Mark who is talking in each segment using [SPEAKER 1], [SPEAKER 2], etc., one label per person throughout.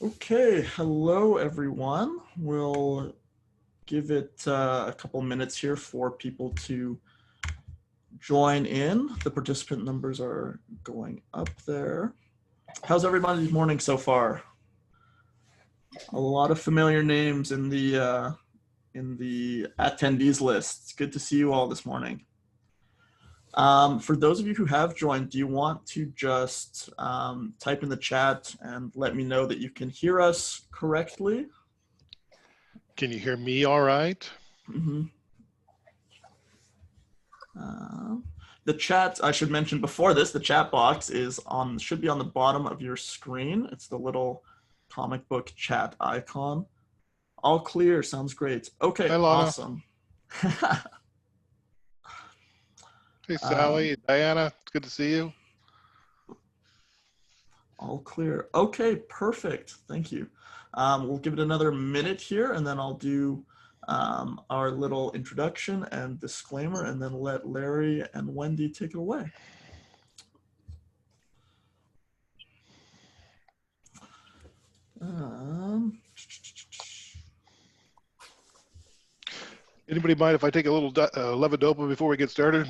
[SPEAKER 1] Okay, hello everyone. We'll give it a couple minutes here for people to join in. The participant numbers are going up there. How's everybody's morning so far? A lot of familiar names in the attendees list. It's good to see you all this morning. For those of you who have joined, do you want to just type in the chat and let me know that you can hear us correctly?
[SPEAKER 2] Can you hear me all right?
[SPEAKER 1] Mm-hmm. The chat, I should mention before this, the chat box should be on the bottom of your screen. It's the little comic book chat icon. All clear, sounds great. Okay,
[SPEAKER 2] Hi, Lana.
[SPEAKER 1] awesome.
[SPEAKER 2] Hey, Sally, Diana, it's good to see you.
[SPEAKER 1] All clear. Okay, perfect. Thank you. We'll give it another minute here, and then I'll do our little introduction and disclaimer, and then let Larry and Wendy take it away.
[SPEAKER 2] Anybody mind if I take a little Levodopa before we get started?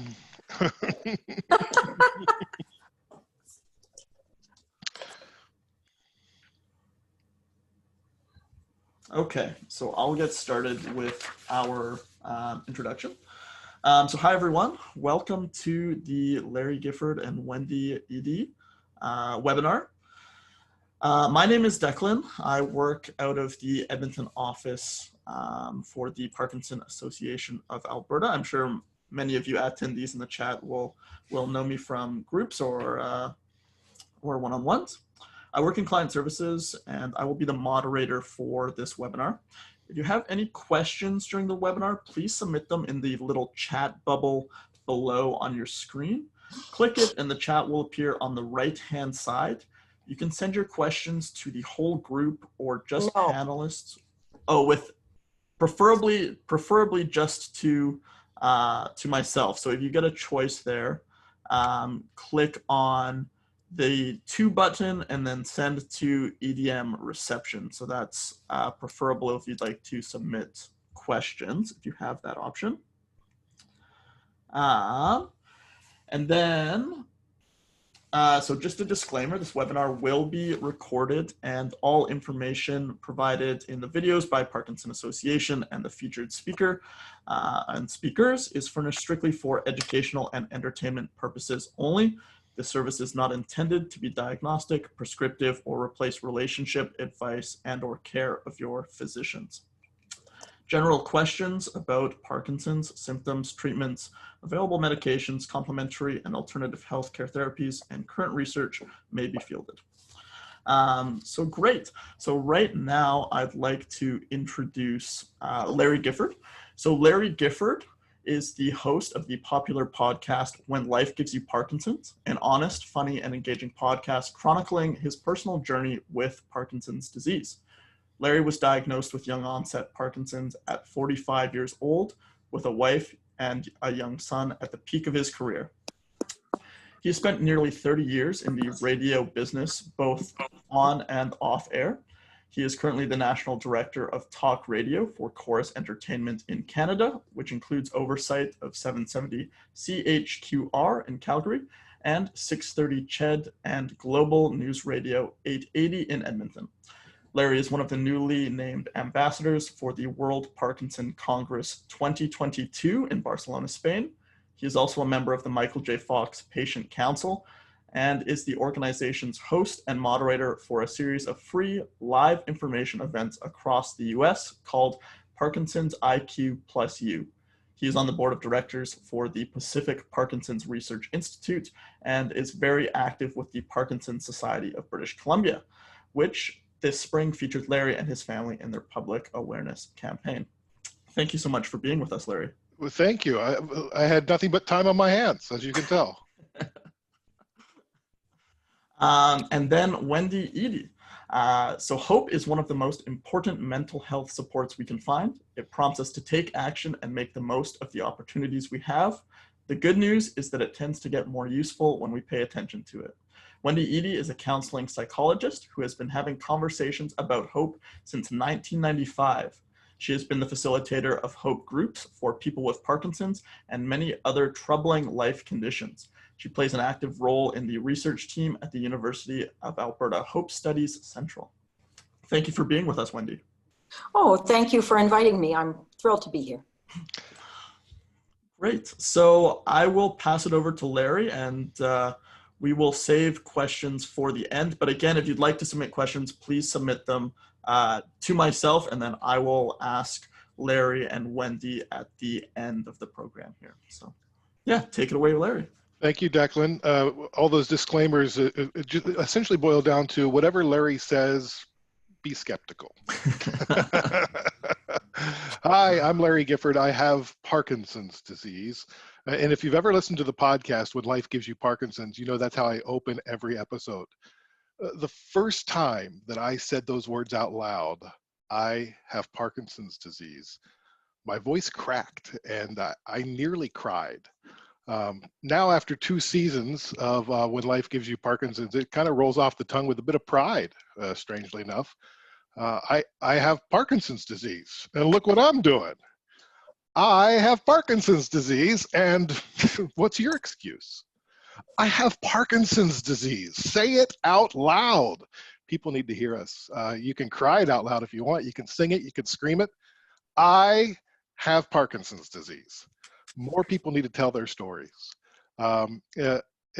[SPEAKER 1] Okay, so I'll get started with our introduction. So hi everyone, welcome to the Larry Gifford and Wendy Edey webinar. My name is Declan. I work out of the Edmonton office for the Parkinson Association of Alberta. I'm sure many of you attendees in the chat will know me from groups or one-on-ones. I work in client services, and I will be the moderator for this webinar. If you have any questions during the webinar, please submit them in the little chat bubble below on your screen. Click it, and the chat will appear on the right-hand side. You can send your questions to the whole group or just panelists. Oh, with preferably just to myself. So if you get a choice there, click on the to button and then send to EDM reception. So that's preferable if you'd like to submit questions, if you have that option. And then, so just a disclaimer, this webinar will be recorded and all information provided in the videos by Parkinson Association and the featured speaker and speakers is furnished strictly for educational and entertainment purposes only. This service is not intended to be diagnostic, prescriptive, or replace relationship, advice, and/or care of your physicians. General questions about Parkinson's, symptoms, treatments, available medications, complementary and alternative healthcare therapies, and current research may be fielded. So great. So right now, I'd like to introduce Larry Gifford. So Larry Gifford is the host of the popular podcast When Life Gives You Parkinson's, an honest, funny, and engaging podcast chronicling his personal journey with Parkinson's disease. Larry was diagnosed with young onset Parkinson's at 45 years old with a wife and a young son at the peak of his career. He has spent nearly 30 years in the radio business, both on and off air. He is currently the National Director of Talk Radio for Chorus Entertainment in Canada, which includes oversight of 770 CHQR in Calgary and 630 CHED and Global News Radio 880 in Edmonton. Larry is one of the newly named ambassadors for the World Parkinson Congress 2022 in Barcelona, Spain. He is also a member of the Michael J. Fox Patient Council and is the organization's host and moderator for a series of free live information events across the US called Parkinson's IQ Plus U. He is on the board of directors for the Pacific Parkinson's Research Institute and is very active with the Parkinson's Society of British Columbia, which this spring featured Larry and his family in their public awareness campaign. Thank you so much for being with us, Larry.
[SPEAKER 2] Well, thank you. I had nothing but time on my hands, as you can tell.
[SPEAKER 1] And then Wendy Edey. So hope is one of the most important mental health supports we can find. It prompts us to take action and make the most of the opportunities we have. The good news is that it tends to get more useful when we pay attention to it. Wendy Edey is a counseling psychologist who has been having conversations about hope since 1995. She has been the facilitator of hope groups for people with Parkinson's and many other troubling life conditions. She plays an active role in the research team at the University of Alberta Hope Studies Central. Thank you for being with us, Wendy.
[SPEAKER 3] Oh, thank you for inviting me. I'm thrilled to be here.
[SPEAKER 1] Great. So I will pass it over to Larry, and we will save questions for the end. But again, if you'd like to submit questions, please submit them to myself, and then I will ask Larry and Wendy at the end of the program here. So yeah, take it away, Larry.
[SPEAKER 2] Thank you, Declan. All those disclaimers just essentially boil down to whatever Larry says, be skeptical. Hi, I'm Larry Gifford. I have Parkinson's disease. And if you've ever listened to the podcast, When Life Gives You Parkinson's, you know that's how I open every episode. The first time that I said those words out loud, I have Parkinson's disease, my voice cracked and I nearly cried. Now, after 2 seasons of When Life Gives You Parkinson's, it kind of rolls off the tongue with a bit of pride, strangely enough. I have Parkinson's disease, and look what I'm doing. I have Parkinson's disease, and what's your excuse? I have Parkinson's disease. Say it out loud. People need to hear us. You can cry it out loud if you want. You can sing it. You can scream it. I have Parkinson's disease. More people need to tell their stories. And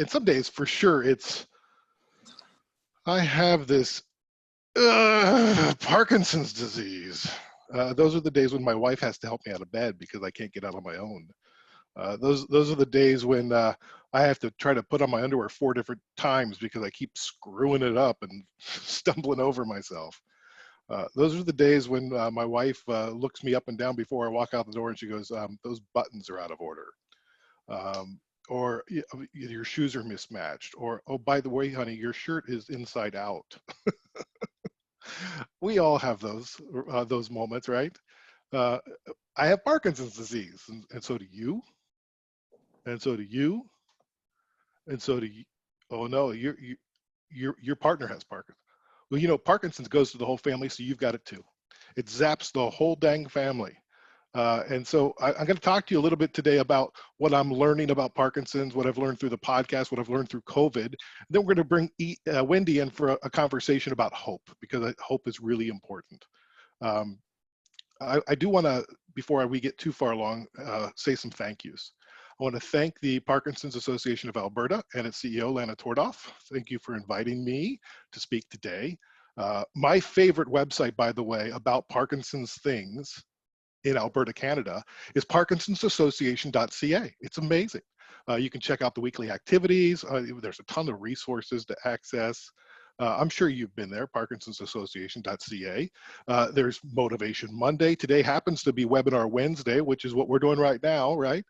[SPEAKER 2] some days, for sure, it's, I have this Parkinson's disease. Those are the days when my wife has to help me out of bed because I can't get out on my own. Those are the days when I have to try to put on my underwear 4 different times because I keep screwing it up and stumbling over myself. Those are the days when my wife looks me up and down before I walk out the door and she goes, those buttons are out of order. Or your shoes are mismatched. Or, oh, by the way, honey, your shirt is inside out. We all have those moments, right? I have Parkinson's disease, and so do you, and so do you, and so do you. Oh no, your partner has Parkinson's. Well, you know, Parkinson's goes to the whole family, so you've got it too. It zaps the whole dang family. And so I'm going to talk to you a little bit today about what I'm learning about Parkinson's, what I've learned through the podcast, what I've learned through COVID. Then we're going to bring Wendy in for a conversation about hope, because hope is really important. I do want to, before we get too far along, say some thank yous. I want to thank the Parkinson's Association of Alberta and its CEO, Lana Tordoff. Thank you for inviting me to speak today. My favorite website, by the way, about Parkinson's things in Alberta, Canada, is parkinsonsassociation.ca. It's amazing. You can check out the weekly activities. There's a ton of resources to access. I'm sure you've been there, parkinsonsassociation.ca. There's Motivation Monday. Today happens to be Webinar Wednesday, which is what we're doing right now, right?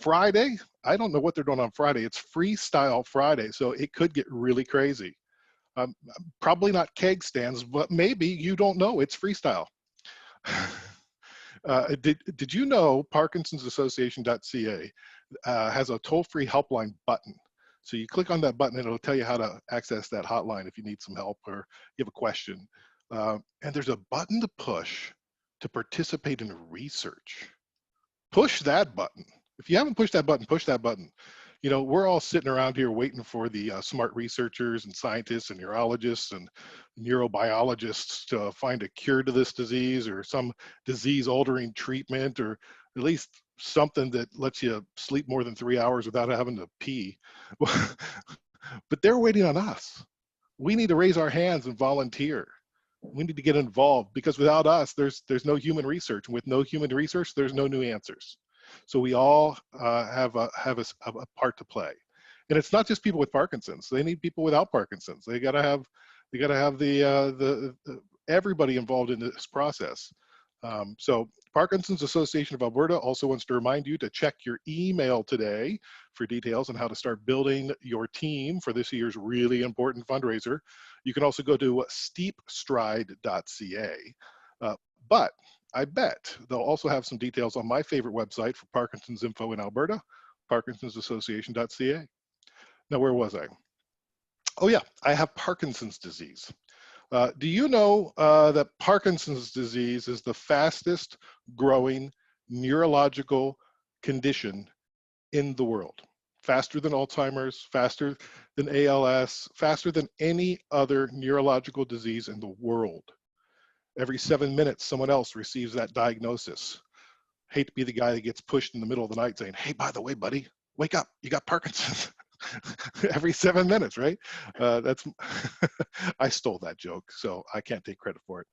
[SPEAKER 2] Friday, I don't know what they're doing on Friday. It's Freestyle Friday, so it could get really crazy. Probably not keg stands, but maybe, you don't know, it's freestyle. Did you know parkinsonsassociation.ca has a toll-free helpline button? So you click on that button and it'll tell you how to access that hotline if you need some help or you have a question. And there's a button to push to participate in research. Push that button. If you haven't pushed that button, push that button. You know, we're all sitting around here waiting for the smart researchers and scientists and neurologists and neurobiologists to find a cure to this disease or some disease-altering treatment, or at least something that lets you sleep more than 3 hours without having to pee. But they're waiting on us. We need to raise our hands and volunteer. We need to get involved, because without us, there's no human research. And with no human research, there's no new answers. So we all have a part to play, and it's not just people with Parkinson's. They need people without Parkinson's. They gotta have the everybody involved in this process. So Parkinson's Association of Alberta also wants to remind you to check your email today for details on how to start building your team for this year's really important fundraiser. You can also go to steepstride.ca. But I bet they'll also have some details on my favorite website for Parkinson's info in Alberta, parkinsonsassociation.ca. Now, where was I? Oh yeah, I have Parkinson's disease. Do you know that Parkinson's disease is the fastest growing neurological condition in the world? Faster than Alzheimer's, faster than ALS, faster than any other neurological disease in the world. Every 7 minutes, someone else receives that diagnosis. Hate to be the guy that gets pushed in the middle of the night saying, hey, by the way, buddy, wake up, you got Parkinson's. Every 7 minutes, right? That's I stole that joke, so I can't take credit for it.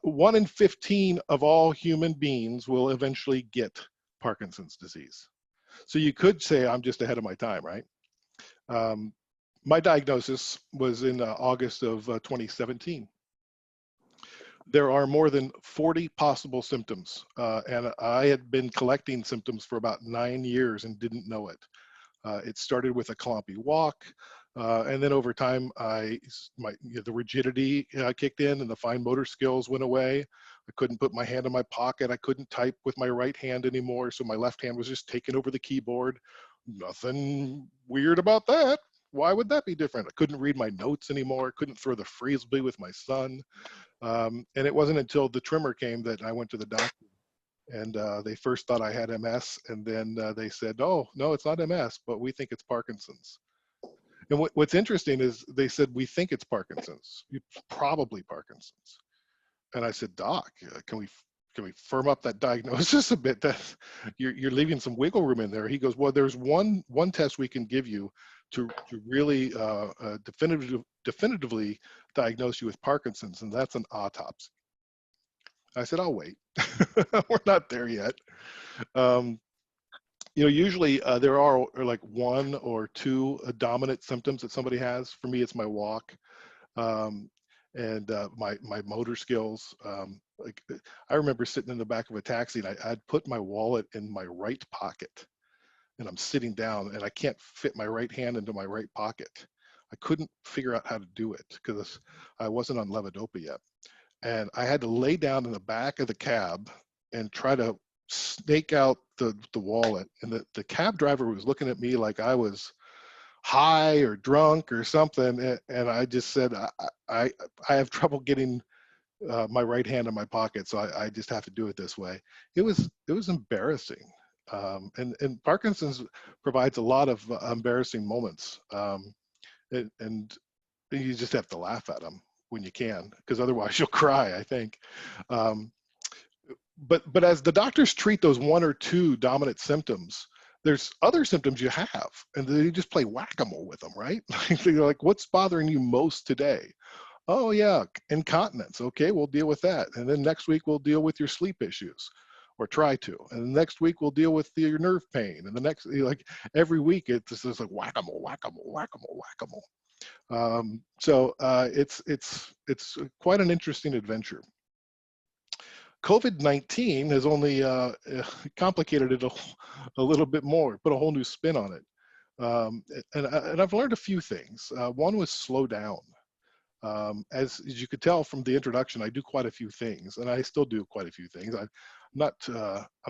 [SPEAKER 2] 1 in 15 of all human beings will eventually get Parkinson's disease. So you could say I'm just ahead of my time, right? My diagnosis was in August of 2017. There are more than 40 possible symptoms, and I had been collecting symptoms for about 9 years and didn't know it. It started with a clumpy walk, and then over time, the rigidity kicked in and the fine motor skills went away. I couldn't put my hand in my pocket. I couldn't type with my right hand anymore, so my left hand was just taking over the keyboard. Nothing weird about that. Why would that be different? I couldn't read my notes anymore. Couldn't throw the frisbee with my son. And it wasn't until the tremor came that I went to the doctor. And they first thought I had MS, and then they said, "Oh, no, it's not MS, but we think it's Parkinson's." And what's interesting is they said, "We think it's Parkinson's. It's probably Parkinson's." And I said, "Doc, can we firm up that diagnosis a bit? That you're leaving some wiggle room in there." He goes, "Well, there's one test we can give you to really definitively diagnose you with Parkinson's, and that's an autopsy." I said, "I'll wait. We're not there yet." Usually there are like 1 or 2 dominant symptoms that somebody has. For me, it's my walk and my motor skills. Like I remember sitting in the back of a taxi, and I'd put my wallet in my right pocket, and I'm sitting down, and I can't fit my right hand into my right pocket. I couldn't figure out how to do it because I wasn't on Levodopa yet. And I had to lay down in the back of the cab and try to snake out the wallet. And the cab driver was looking at me like I was high or drunk or something. And I just said, I have trouble getting my right hand in my pocket, so I just have to do it this way. It was embarrassing. And Parkinson's provides a lot of embarrassing moments. And you just have to laugh at them when you can, because otherwise you'll cry, I think. But as the doctors treat those 1 or 2 dominant symptoms, there's other symptoms you have, and they just play whack-a-mole with them, right? They're like, what's bothering you most today? Oh yeah, incontinence. Okay, we'll deal with that. And then next week we'll deal with your sleep issues, or try to. And the next week we'll deal with your nerve pain. And the next, like every week, it's just like whack-a-mole, whack-a-mole, whack-a-mole, whack-a-mole. So it's quite an interesting adventure. COVID-19 has only complicated it a little bit more, put a whole new spin on it. And I've learned a few things. One was slow down. As you could tell from the introduction, I do quite a few things, and I still do quite a few things. I'm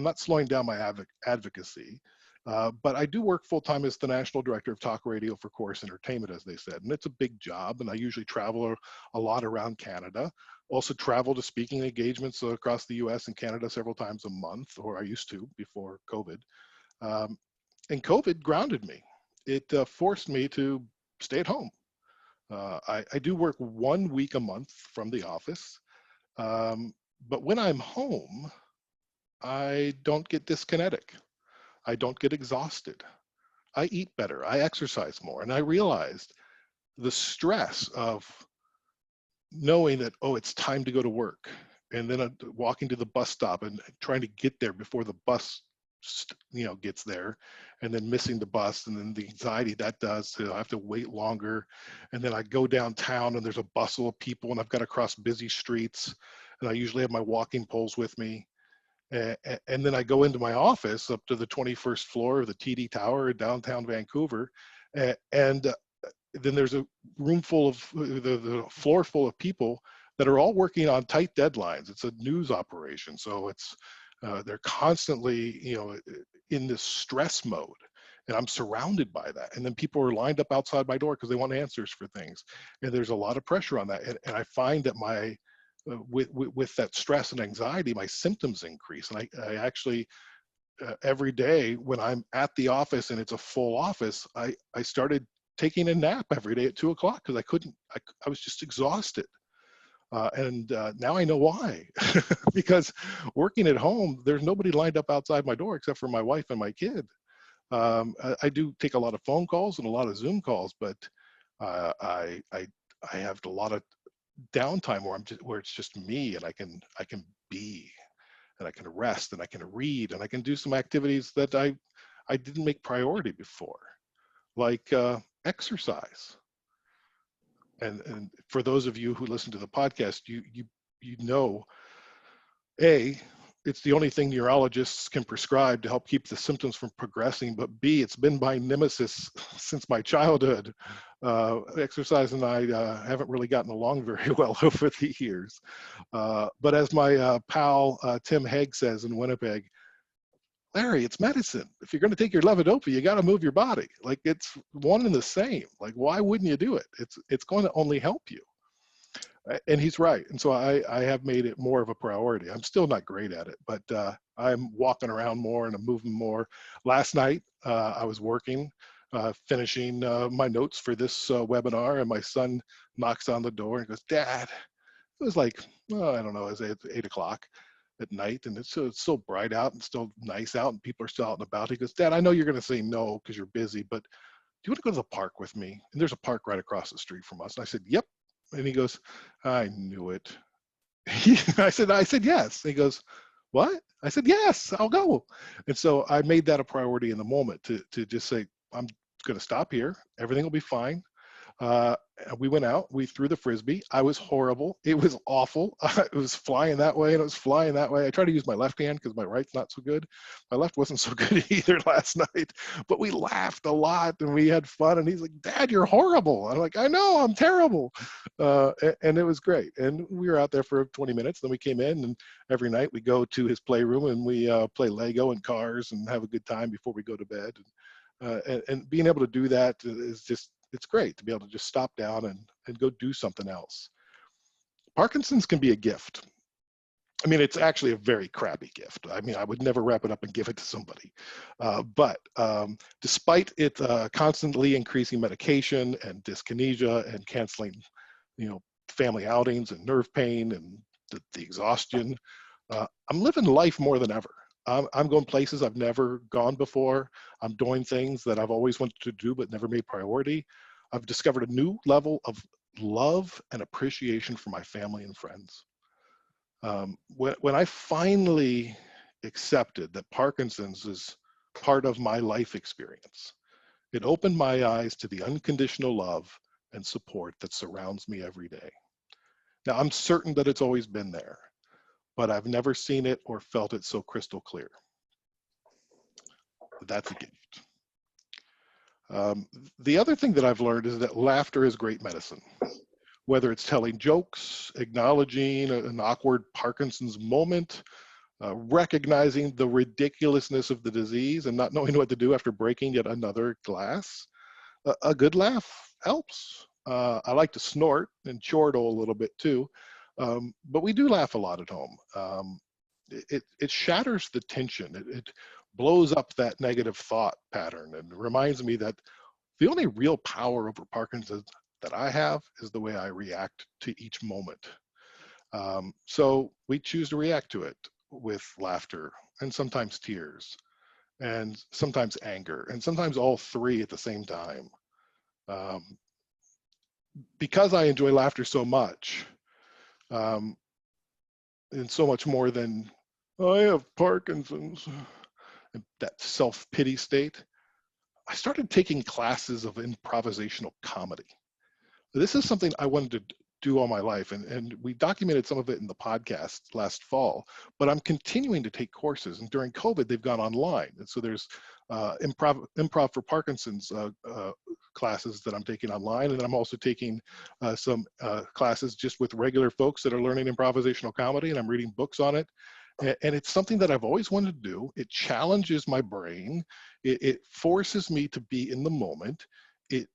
[SPEAKER 2] not slowing down my advocacy, but I do work full-time as the National Director of Talk Radio for Chorus Entertainment, as they said, and it's a big job, and I usually travel a lot around Canada. Also travel to speaking engagements across the US and Canada several times a month, or I used to before COVID. And COVID grounded me. It forced me to stay at home. I do work 1 week a month from the office, but when I'm home, I don't get dyskinetic. I don't get exhausted. I eat better. I exercise more. And I realized the stress of knowing that, oh, it's time to go to work, and then walking to the bus stop and trying to get there before the bus gets there, and then missing the bus, and then the anxiety that does, so I have to wait longer. And then I go downtown and there's a bustle of people, and I've got to cross busy streets, and I usually have my walking poles with me. And then I go into my office up to the 21st floor of the TD Tower in downtown Vancouver, and then there's a room full of the floor full of people that are all working on tight deadlines. It's a news operation, so it's they're constantly in this stress mode, and I'm surrounded by that. And then people are lined up outside my door because they want answers for things. And there's a lot of pressure on that. And I find that with that stress and anxiety, my symptoms increase. And I actually, every day when I'm at the office and it's a full office, I started taking a nap every day at 2 o'clock because I was just exhausted. Now I know why. Because working at home, there's nobody lined up outside my door except for my wife and my kid. I do take a lot of phone calls and a lot of Zoom calls, but I have a lot of downtime where it's just me, and I can be, and I can rest, and I can read, and I can do some activities that I didn't make priority before, like exercise. And for those of you who listen to the podcast, you know, it's the only thing neurologists can prescribe to help keep the symptoms from progressing, but B, it's been my nemesis since my childhood. Exercise and I haven't really gotten along very well over the years. But as my pal Tim Haig says in Winnipeg, Larry, it's medicine. If you're going to take your Levodopa, you got to move your body. Like, it's one and the same. Like, why wouldn't you do it? It's going to only help you. And he's right. And so I have made it more of a priority. I'm still not great at it, but I'm walking around more and I'm moving more. Last night, I was working, finishing my notes for this webinar, and my son knocks on the door and goes, Dad, it was like, oh, I don't know, it was 8 o'clock at night, and it's still bright out and still nice out, and people are still out and about. He goes, Dad, I know you're going to say no because you're busy, but do you want to go to the park with me? And there's a park right across the street from us. And I said, yep. And he goes, I knew it. I said, yes. And he goes, what? I said, yes, I'll go. And so I made that a priority in the moment to just say, I'm going to stop here. Everything will be fine. We went out, we threw the Frisbee. I was horrible. It was awful. It was flying that way and it was flying that way. I tried to use my left hand because my right's not so good. My left wasn't so good either last night, but we laughed a lot and we had fun. And he's like, Dad, you're horrible. I'm like, I know, I'm terrible. And it was great. And we were out there for 20 minutes. Then we came in, and every night we go to his playroom and we play Lego and cars and have a good time before we go to bed. And being able to do that is just, it's great to be able to just stop down and go do something else. Parkinson's can be a gift. I mean, it's actually a very crappy gift. I mean, I would never wrap it up and give it to somebody. But despite it constantly increasing medication and dyskinesia and canceling, family outings and nerve pain and the exhaustion, I'm living life more than ever. I'm going places I've never gone before. I'm doing things that I've always wanted to do but never made priority. I've discovered a new level of love and appreciation for my family and friends. When I finally accepted that Parkinson's is part of my life experience, it opened my eyes to the unconditional love and support that surrounds me every day. Now, I'm certain that it's always been there, but I've never seen it or felt it so crystal clear. That's a gift. The other thing that I've learned is that laughter is great medicine. Whether it's telling jokes, acknowledging an awkward Parkinson's moment, recognizing the ridiculousness of the disease and not knowing what to do after breaking yet another glass, a good laugh helps. I like to snort and chortle a little bit too. But we do laugh a lot at home. It shatters the tension. It blows up that negative thought pattern and reminds me that the only real power over Parkinson's that I have is the way I react to each moment. So we choose to react to it with laughter and sometimes tears and sometimes anger and sometimes all three at the same time. Because I enjoy laughter so much, and so much more than, I have Parkinson's, and that self-pity state, I started taking classes of improvisational comedy. This is something I wanted to do all my life, and we documented some of it in the podcast last fall, but I'm continuing to take courses, and during COVID, they've gone online. And so there's improv for Parkinson's classes that I'm taking online, and then I'm also taking some classes just with regular folks that are learning improvisational comedy, and I'm reading books on it. And it's something that I've always wanted to do. It challenges my brain. It forces me to be in the moment. It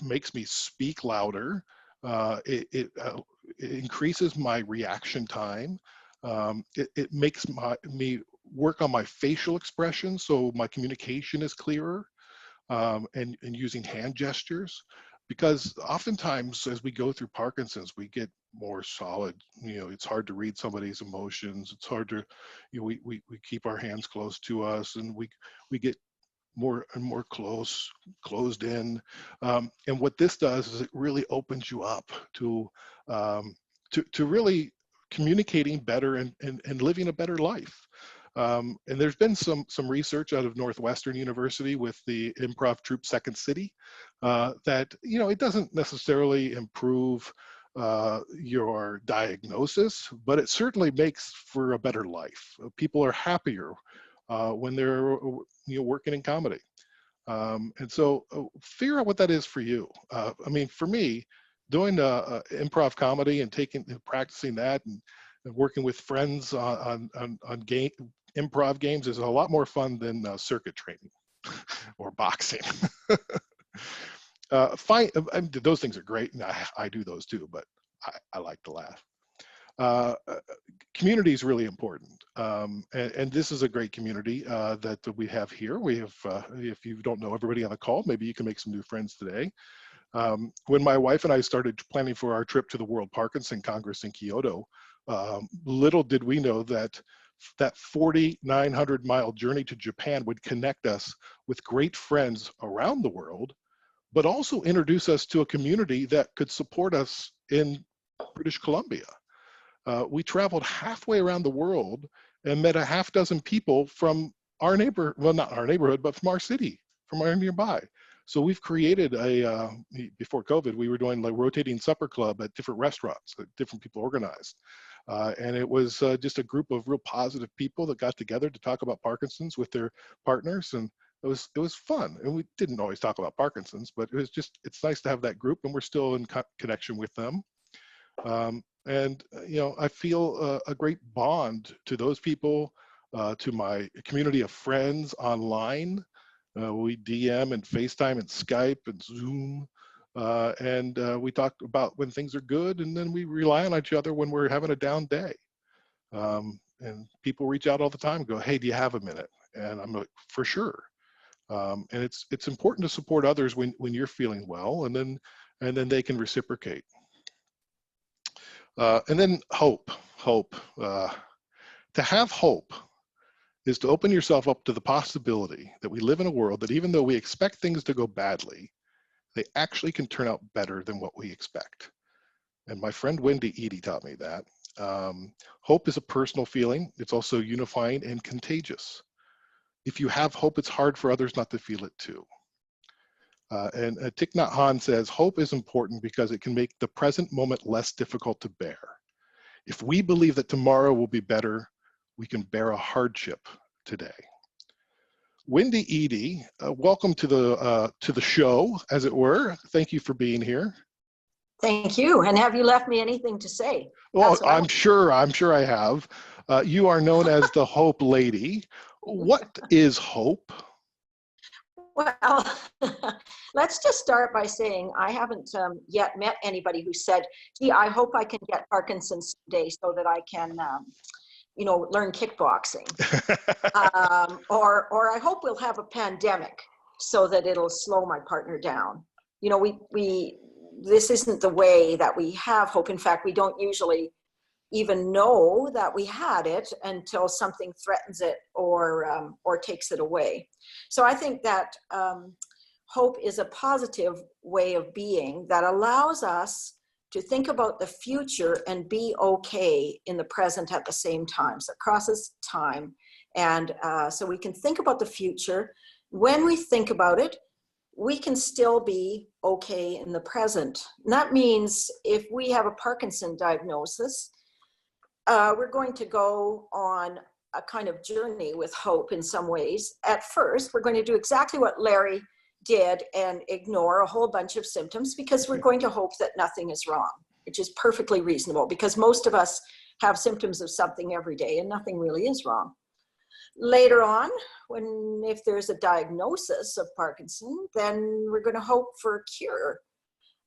[SPEAKER 2] makes me speak louder. It increases my reaction time. It makes me work on my facial expression, so my communication is clearer, and using hand gestures. Because oftentimes as we go through Parkinson's, we get more solid. It's hard to read somebody's emotions. It's hard to, we keep our hands close to us, and we get more and more closed in. And what this does is it really opens you up to really communicating better and living a better life. And there's been some research out of Northwestern University with the improv troupe Second City that, it doesn't necessarily improve your diagnosis, but it certainly makes for a better life. People are happier when they're working in comedy. And so figure out what that is for you. For me, doing improv comedy and practicing that and working with friends on improv games is a lot more fun than circuit training or boxing. Those things are great, and I do those too, but I like to laugh. Community is really important, and this is a great community that we have here. We have, if you don't know everybody on the call, maybe you can make some new friends today. When my wife and I started planning for our trip to the World Parkinson Congress in Kyoto, little did we know that 4,900-mile journey to Japan would connect us with great friends around the world, but also introduce us to a community that could support us in British Columbia. We traveled halfway around the world and met a half dozen people from our not our neighborhood, but from our city, from our nearby. So we've created before COVID, we were doing like rotating supper club at different restaurants that different people organized. And it was just a group of real positive people that got together to talk about Parkinson's with their partners. And it was fun. And we didn't always talk about Parkinson's, but it's nice to have that group, and we're still in connection with them. I feel a great bond to those people, to my community of friends online. We DM and FaceTime and Skype and Zoom. We talk about when things are good, and then we rely on each other when we're having a down day. And people reach out all the time and go, "Hey, do you have a minute?" And I'm like, "For sure." And it's important to support others when you're feeling well, and then they can reciprocate. And then hope. To have hope is to open yourself up to the possibility that we live in a world that even though we expect things to go badly, they actually can turn out better than what we expect. And my friend Wendy Edey taught me that. Hope is a personal feeling. It's also unifying and contagious. If you have hope, it's hard for others not to feel it too. And Thich Nhat Hanh says, hope is important because it can make the present moment less difficult to bear. If we believe that tomorrow will be better, we can bear a hardship today. Wendy Edey, welcome to the show, as it were. Thank you for being here.
[SPEAKER 3] Thank you. And have you left me anything to say?
[SPEAKER 2] Well, I'm sure I have. You are known as the Hope Lady. What is hope?
[SPEAKER 3] Well, let's just start by saying I haven't yet met anybody who said, gee, I hope I can get Parkinson's today so that I can, learn kickboxing. Or I hope we'll have a pandemic so that it'll slow my partner down. This isn't the way that we have hope. In fact, we don't usually even know that we had it until something threatens it or takes it away. So I think that hope is a positive way of being that allows us to think about the future and be okay in the present at the same time. So it crosses time. And so we can think about the future. When we think about it, we can still be okay in the present. And that means if we have a Parkinson diagnosis, we're going to go on a kind of journey with hope in some ways. At first, we're going to do exactly what Larry did and ignore a whole bunch of symptoms because we're going to hope that nothing is wrong, which is perfectly reasonable because most of us have symptoms of something every day and nothing really is wrong. Later on, if there's a diagnosis of Parkinson, then we're going to hope for a cure.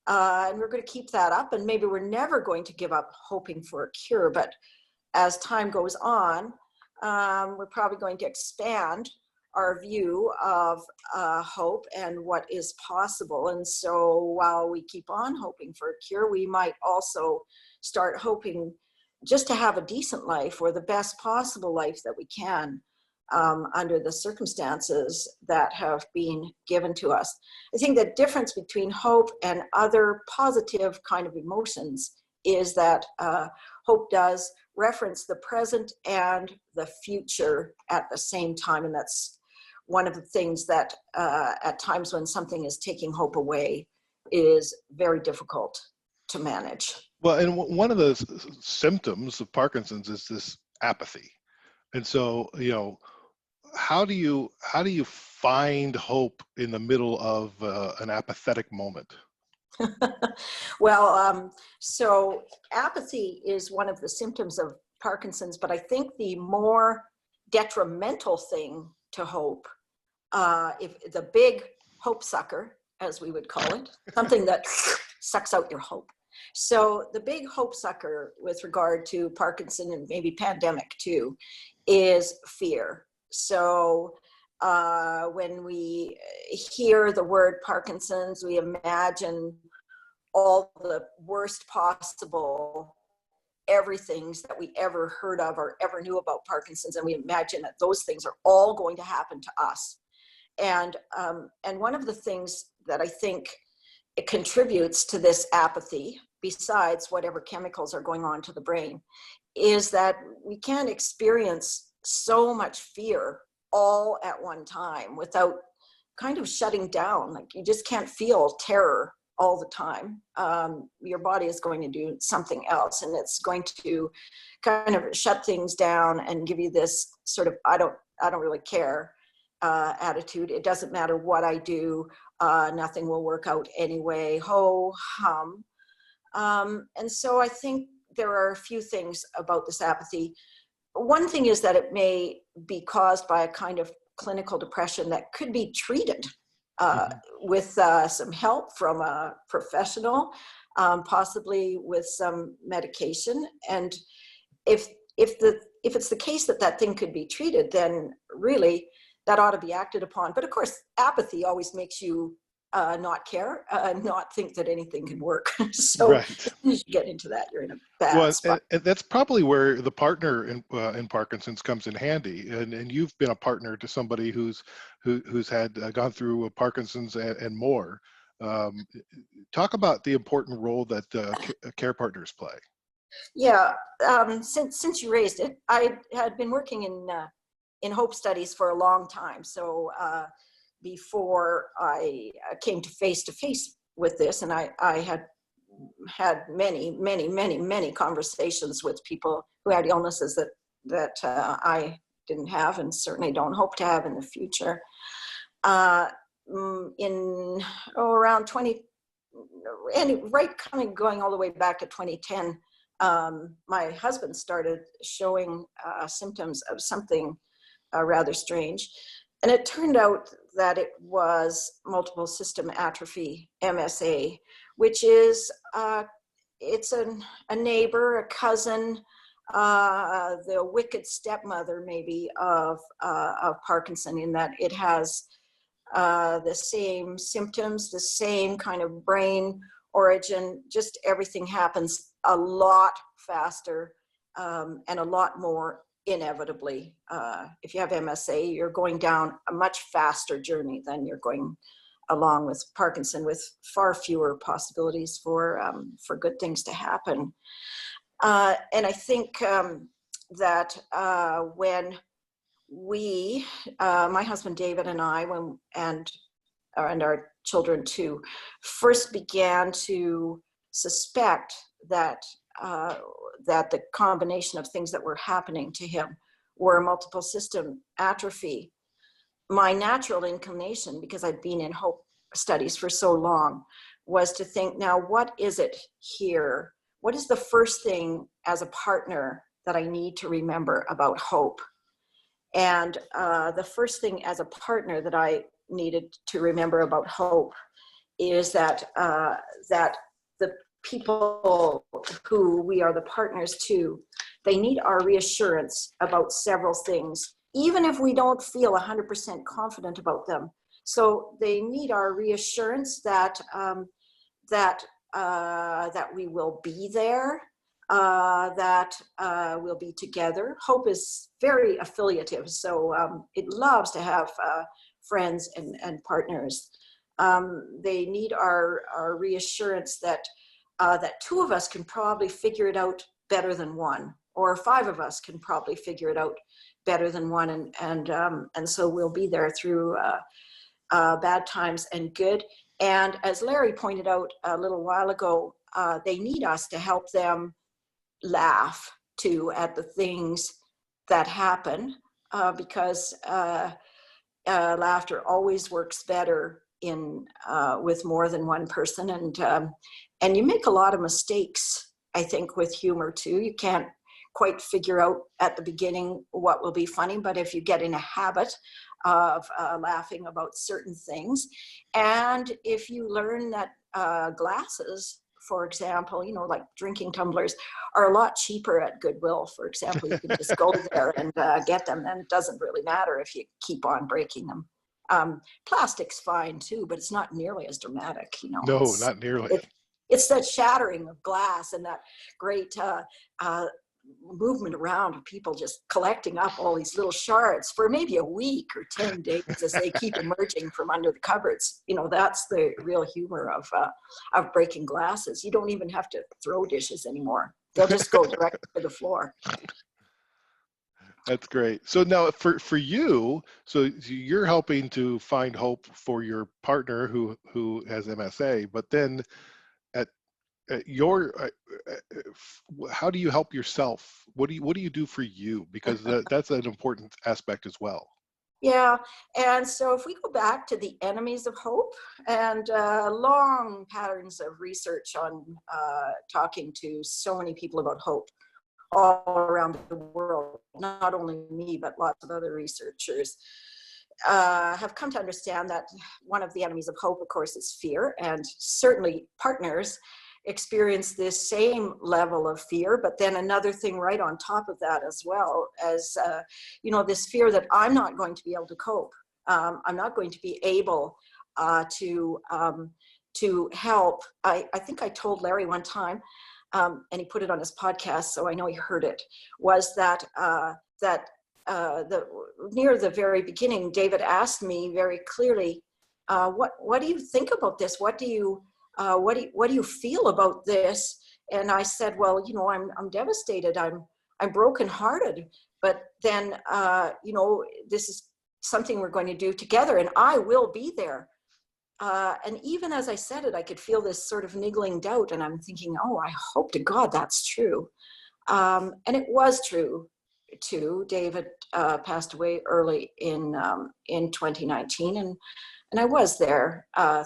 [SPEAKER 3] And we're going to keep that up, and maybe we're never going to give up hoping for a cure. But as time goes on, we're probably going to expand our view of hope and what is possible. And so while we keep on hoping for a cure, we might also start hoping just to have a decent life, or the best possible life that we can, under the circumstances that have been given to us. I think the difference between hope and other positive kind of emotions is that hope does reference the present and the future at the same time. And that's one of the things that at times when something is taking hope away is very difficult to manage.
[SPEAKER 2] Well, and one of the symptoms of Parkinson's is this apathy. And so, how do you find hope in the middle of an apathetic moment?
[SPEAKER 3] Well, so apathy is one of the symptoms of Parkinson's, but I think the more detrimental thing to hope, if the big hope sucker, as we would call it, something that sucks out your hope. So the big hope sucker with regard to Parkinson, and maybe pandemic too, is fear. So when we hear the word Parkinson's, we imagine all the worst possible everythings that we ever heard of or ever knew about Parkinson's, and we imagine that those things are all going to happen to us. And one of the things that I think it contributes to this apathy, besides whatever chemicals are going on to the brain, is that we can't experience so much fear all at one time without kind of shutting down. Like, you just can't feel terror all the time. Your body is going to do something else, and it's going to kind of shut things down and give you this sort of I don't really care attitude. It doesn't matter what I do, nothing will work out anyway, ho hum. And so I think there are a few things about this apathy. One thing is that it may be caused by a kind of clinical depression that could be treated with some help from a professional, possibly with some medication. And if it's the case that thing could be treated, then really that ought to be acted upon. But of course, apathy always makes you not care, not think that anything can work. So
[SPEAKER 2] Right.
[SPEAKER 3] as soon as you get into that, you're in a bad spot.
[SPEAKER 2] And that's probably where the partner in Parkinson's comes in handy. And you've been a partner to somebody who's had gone through Parkinson's and more. Talk about the important role that care partners play.
[SPEAKER 3] Yeah, since you raised it, I had been working in hope studies for a long time. So before I came to face with this, and I had many conversations with people who had illnesses that I didn't have, and certainly don't hope to have in the future. Around 20, and going all the way back to 2010, my husband started showing symptoms of something rather strange. And it turned out that it was multiple system atrophy, MSA, which is, it's a neighbor, a cousin, the wicked stepmother maybe of Parkinson, in that it has the same symptoms, the same kind of brain origin, just everything happens a lot faster and a lot more inevitably. If you have MSA, you're going down a much faster journey than you're going along with Parkinson, with far fewer possibilities for good things to happen. And I think that when we, my husband David and I, and our children too, first began to suspect that the combination of things that were happening to him were multiple system atrophy, my natural inclination, because I'd been in hope studies for so long, was to think, now what is it here? what is the first thing as a partner that I need to remember about hope? And the first thing as a partner that I needed to remember about hope is that that the people who we are the partners to, they need our reassurance about several things, even if we don't feel 100% confident about them. So they need our reassurance that that we will be there, that we'll be together. Hope is very affiliative, so it loves to have friends and partners. They need our reassurance that that two of us can probably figure it out better than one, or five of us can probably figure it out better than one, and so we'll be there through bad times and good. And as Larry pointed out a little while ago, they need us to help them laugh too at the things that happen, because laughter always works better in with more than one person, and you make a lot of mistakes, I think, with humor too. You can't quite figure out at the beginning what will be funny, but if you get in a habit of laughing about certain things, and if you learn that glasses, for example, you know, like drinking tumblers, are a lot cheaper at Goodwill, for example. You can just go there and get them, and it doesn't really matter if you keep on breaking them. Plastic's fine too, but it's not nearly as dramatic, you know.
[SPEAKER 2] No, not nearly.
[SPEAKER 3] It's that shattering of glass and that great movement around of people just collecting up all these little shards for maybe a week or 10 days as they keep emerging from under the cupboards. You know, that's the real humor of breaking glasses. You don't even have to throw dishes anymore. They'll just go direct to the floor.
[SPEAKER 2] That's great. So now for you, so you're helping to find hope for your partner who has MSA, but then at your how do you help yourself? What do you do for you? Because that's an important aspect as well.
[SPEAKER 3] Yeah, and so if we go back to the enemies of hope and long patterns of research on talking to so many people about hope all around the world, not only me, but lots of other researchers have come to understand that one of the enemies of hope, of course, is fear, and certainly partners experience this same level of fear, but then another thing right on top of that as well, as you know, this fear that I'm not going to be able to cope. I'm not going to be able to help. I think I told Larry one time, and he put it on his podcast, so I know he heard it, was that near the very beginning, David asked me very clearly, what do you think about this? What do you feel about this? And I said, well, you know, I'm devastated. I'm brokenhearted. But then, you know, this is something we're going to do together, and I will be there. And even as I said it, I could feel this sort of niggling doubt, and I'm thinking, oh, I hope to God that's true. And it was true too. David passed away early in 2019, and I was there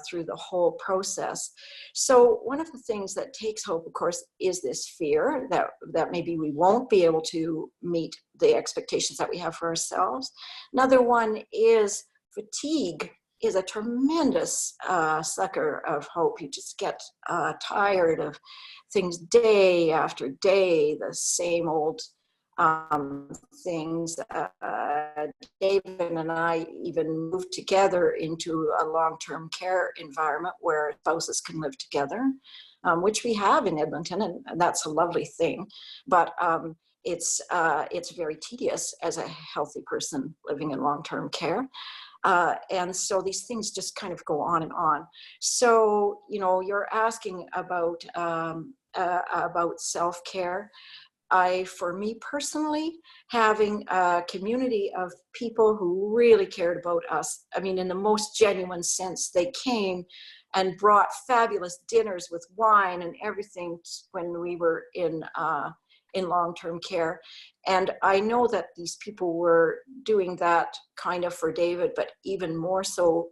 [SPEAKER 3] through the whole process. So one of the things that takes hope, of course, is this fear that maybe we won't be able to meet the expectations that we have for ourselves. Another one is fatigue is a tremendous sucker of hope. You just get tired of things day after day, the same old things. David and I even moved together into a long-term care environment where spouses can live together, which we have in Edmonton, and that's a lovely thing. But it's very tedious as a healthy person living in long-term care. And so these things just kind of go on and on. So, you know, you're asking about self-care. For me personally, having a community of people who really cared about us, I mean, in the most genuine sense, they came and brought fabulous dinners with wine and everything when we were in long-term care. And I know that these people were doing that kind of for David, but even more so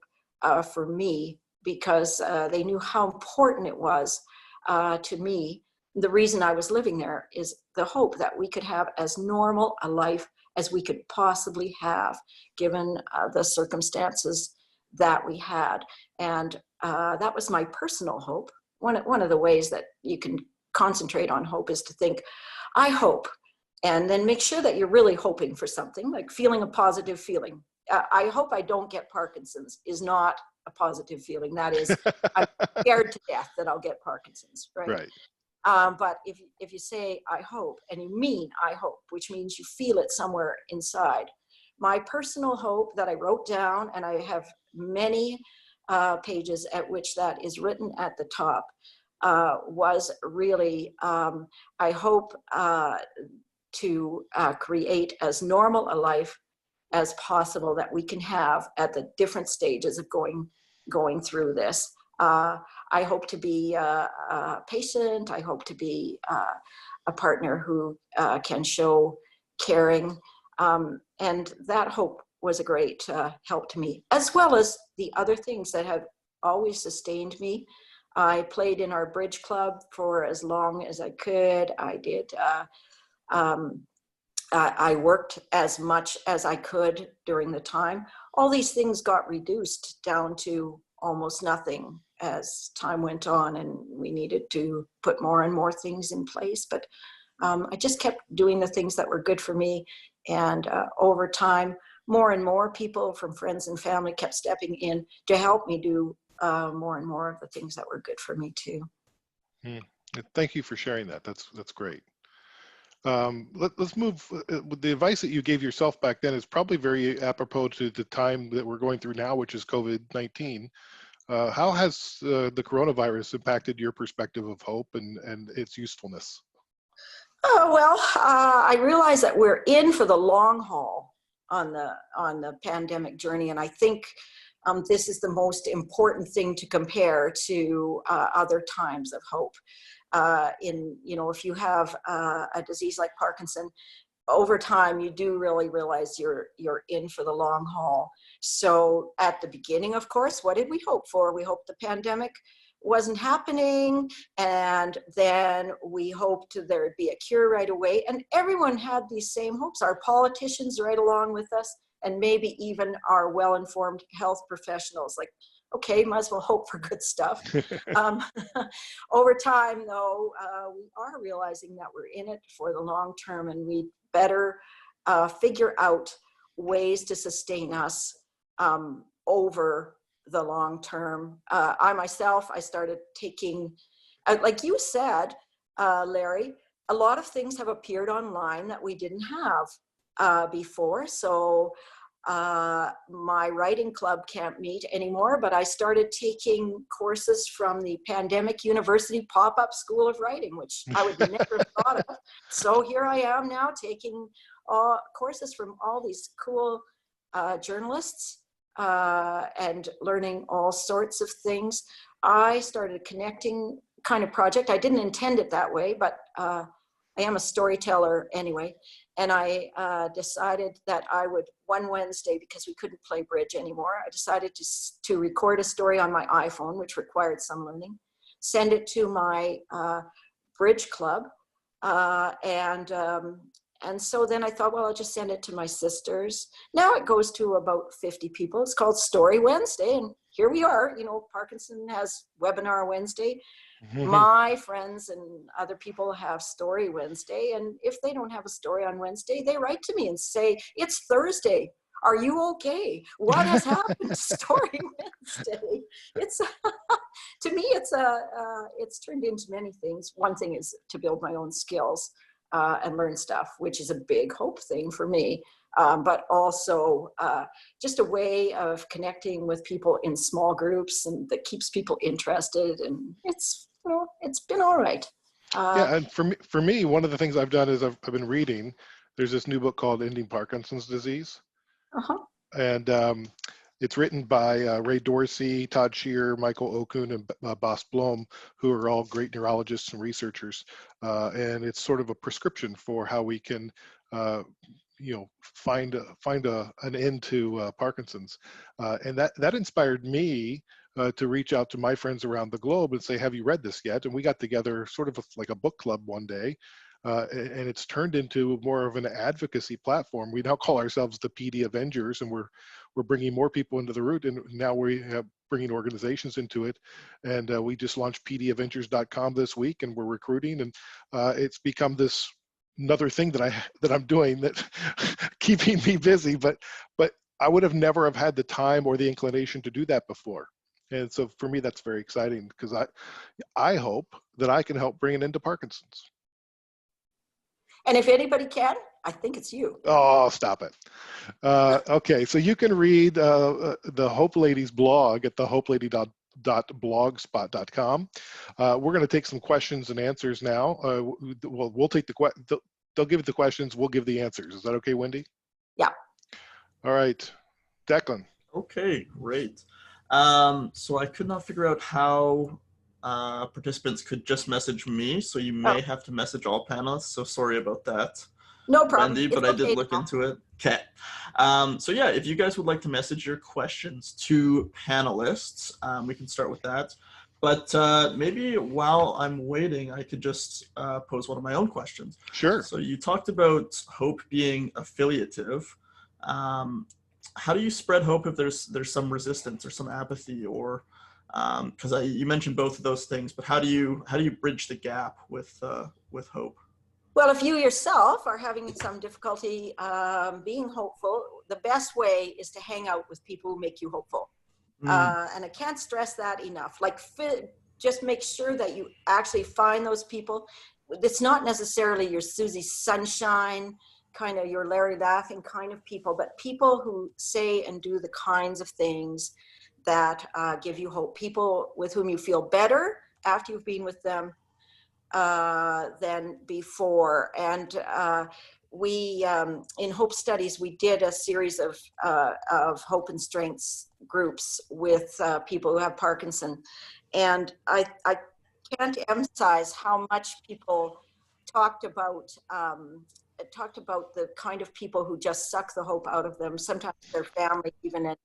[SPEAKER 3] for me, because they knew how important it was to me the reason I was living there is the hope that we could have as normal a life as we could possibly have, given the circumstances that we had. And that was my personal hope. One of the ways that you can concentrate on hope is to think, I hope, and then make sure that you're really hoping for something, like feeling a positive feeling. I hope I don't get Parkinson's is not a positive feeling. That is, I'm scared to death that I'll get Parkinson's, right?
[SPEAKER 2] Right.
[SPEAKER 3] But if you say, I hope, and you mean I hope, which means you feel it somewhere inside. My personal hope that I wrote down, and I have many pages at which that is written at the top, was really, I hope to create as normal a life as possible that we can have at the different stages of going through this. I hope to be a patient. I hope to be a partner who can show caring. And that hope was a great help to me, as well as the other things that have always sustained me. I played in our bridge club for as long as I could. I did. I worked as much as I could during the time. All these things got reduced down to almost nothing as time went on, and we needed to put more and more things in place. But I just kept doing the things that were good for me. And over time, more and more people from friends and family kept stepping in to help me do more and more of the things that were good for me too.
[SPEAKER 2] Thank you for sharing that. That's great. Let's move. The advice that you gave yourself back then is probably very apropos to the time that we're going through now, which is COVID-19. How has the coronavirus impacted your perspective of hope and its usefulness?
[SPEAKER 3] Oh, well, I realize that we're in for the long haul on the pandemic journey, and I think this is the most important thing to compare to other times of hope. If you have a disease like Parkinson, over time you do really realize you're in for the long haul. So at the beginning, of course, what did we hope for? We hoped the pandemic wasn't happening, and then we hoped there'd be a cure right away, and everyone had these same hopes. Our politicians right along with us, and maybe even our well-informed health professionals, like, okay, might as well hope for good stuff. Over time, though, we are realizing that we're in it for the long term, and we better figure out ways to sustain us over the long term. I myself, I started taking, like you said, Larry, a lot of things have appeared online that we didn't have before. So my writing club can't meet anymore, but I started taking courses from the Pandemic University Pop-Up School of Writing, which I would never have thought of. So here I am now taking courses from all these cool journalists and learning all sorts of things. I started a connecting kind of project. I didn't intend it that way, but I am a storyteller anyway. And I decided that I would, one Wednesday, because we couldn't play bridge anymore, I decided to record a story on my iPhone, which required some learning, send it to my bridge club. And so then I thought, well, I'll just send it to my sisters. Now it goes to about 50 people. It's called Story Wednesday. And here we are, Parkinson has Webinar Wednesday. My friends and other people have Story Wednesday. And if they don't have a story on Wednesday, they write to me and say, it's Thursday. Are you okay? What has happened to Story Wednesday? It's, to me, it's turned into many things. One thing is to build my own skills and learn stuff, which is a big hope thing for me. But also just a way of connecting with people in small groups, and that keeps people interested. And it's been all right.
[SPEAKER 2] Yeah, and for me, one of the things I've done is I've been reading. There's this new book called Ending Parkinson's Disease. And it's written by Ray Dorsey, Todd Shear, Michael Okun, and Bas Blom, who are all great neurologists and researchers. And it's sort of a prescription for how we can, find an end to Parkinson's. And that inspired me to reach out to my friends around the globe and say, have you read this yet? And we got together sort of like a book club one day. And it's turned into more of an advocacy platform. We now call ourselves the PD Avengers, and we're bringing more people into the route, and now we have bringing organizations into it. And we just launched pdavengers.com this week, and we're recruiting, and it's become this another thing that I'm doing that keeping me busy. But I would have never have had the time or the inclination to do that before. And so for me, that's very exciting, because I hope that I can help bring it into Parkinson's.
[SPEAKER 3] And if anybody can, I think it's you.
[SPEAKER 2] Oh, stop it. Okay, so you can read the Hope Ladies blog at thehopelady.blogspot.com. We're going to take some questions and answers now. We'll take they'll give the questions, we'll give the answers. Is that okay, Wendy?
[SPEAKER 3] Yeah.
[SPEAKER 2] All right, Declan.
[SPEAKER 1] Okay, great. So I could not figure out how participants could just message me, so you may have to message all panelists, so sorry about that.
[SPEAKER 3] No problem.
[SPEAKER 1] Wendy, but I did look into it. Okay. So yeah, if you guys would like to message your questions to panelists, we can start with that. But maybe while I'm waiting, I could just pose one of my own questions.
[SPEAKER 2] Sure.
[SPEAKER 1] So you talked about hope being affiliative. How do you spread hope if there's some resistance or some apathy, or because you mentioned both of those things, but how do you bridge the gap with hope?
[SPEAKER 3] Well, if you yourself are having some difficulty being hopeful, the best way is to hang out with people who make you hopeful. And I can't stress that enough. Like, just make sure that you actually find those people. It's not necessarily your Susie Sunshine, kind of your Larry Laughing kind of people, but people who say and do the kinds of things that give you hope. People with whom you feel better after you've been with them than before. And we, in Hope Studies, we did a series of hope and strengths groups with people who have Parkinson. And I can't emphasize how much people talked about the kind of people who just suck the hope out of them, sometimes their family, even and